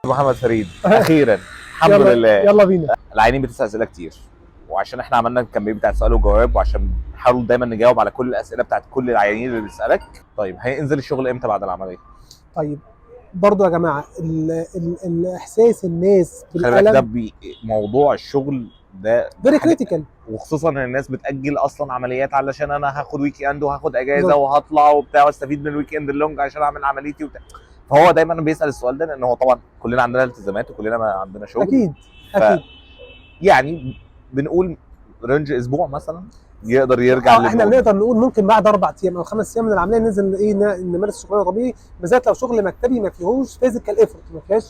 دكتور محمد فريد اخيرا الحمد يلا لله. يلا بينا. العيانين بتسال اسئله كتير، وعشان احنا عملنا الكامبين بتاع سؤال وجواب، وعشان نحاول دايما نجاوب على كل الاسئله بتاعت كل العيانين اللي بتسالك. طيب هينزل الشغل امتى بعد العمليه؟ طيب برضو يا جماعه الاحساس الناس خلي بالك ده بالالم موضوع الشغل ده فيري حاجه، كريتيكال. وخصوصا ان الناس بتاجل اصلا عمليات علشان انا هاخد ويك اند وهاخد اجازه بالظبط. وهطلع وبتاع واستفيد من الويك اند اللونج عشان اعمل عمليتي وبتاع. فهو دايما بيسال السؤال ده لان هو طبعا كلنا عندنا التزامات وكلنا ما عندنا شغل. اكيد ف اكيد. يعني بنقول رينج اسبوع مثلا يقدر يرجع احنا للنورمال. بنقدر نقول ممكن بعد 4 ايام او 5 ايام من العمليه ننزل ايه نمارس شغلنا طبيعي، بالذات لو شغل مكتبي ما فيهوش فيزيكال ايفورت،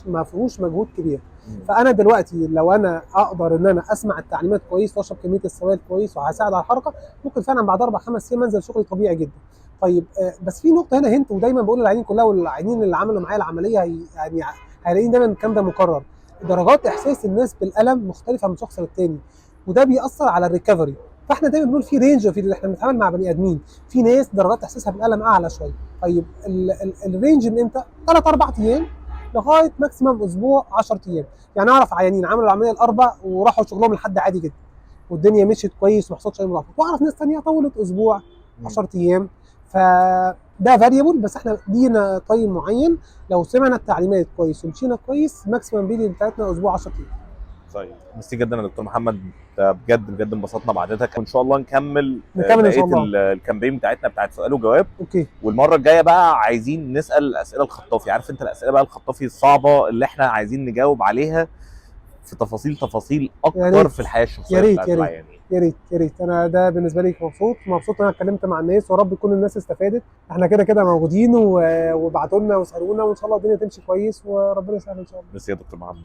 ما فيهوش مجهود كبير. فانا دلوقتي لو انا اقدر ان انا اسمع التعليمات كويس واشرب كميه السوائل كويس وهساعد على الحركه، ممكن فعلا بعد 4 5 ايام انزل شغلي طبيعي جدا. طيب بس في نقطه هنا هنت، ودايما بقول للعيانين كلها والعيانين اللي عملوا معايا العمليه يعني هيلاقيني دايما الكلام ده مكرر. درجات احساس الناس بالالم مختلفه من شخص للتاني، وده بيأثر على الريكفري. فاحنا دايما بنقول في رينج، في اللي احنا بنتعامل مع بني ادمين، في ناس درجات احساسها بالالم اعلى شويه. طيب الرينج من امتى؟ 3 4 ايام لغايه ماكسيمم اسبوع 10 ايام. يعني اعرف عيانين عملوا العمليه الاربع وراحوا شغلهم لحد عادي جدا والدنيا مشيت كويس وما حصلش اي مضاعفات، واعرف ناس ثانيه طولت اسبوع 10 ايام. فده فاريبل، بس احنا لينا تايم معين. لو سمعنا التعليمات كويس ومشينا كويس ماكسيمم بيريد بتاعتنا اسبوع 10 ايام. طيب ميرسي جدا يا دكتور محمد، بجد بجد انبسطنا بعدتك، وان شاء الله نكمل ان شاء بقيه الله. الكامبين بتاعتنا بتاعت سؤال وجواب. اوكي. والمره الجايه بقى عايزين نسال الاسئله الخطافي، عارف انت الاسئله بقى الخطافي الصعبه اللي احنا عايزين نجاوب عليها في تفاصيل يا اكتر ريت في الحياه يا الشخصيه ريت بتاعت يا ريت العيانين. يا ريت يا ريت. انا ده بالنسبه لي مبسوط ان انا اتكلمت مع الناس، ورب يكون الناس استفادت. احنا كده كده موجودين وابعتوا لنا واسالونا، وان شاء الله الدنيا تمشي كويس وربنا يسهل ان شاء الله. ميرسي يا دكتور محمد.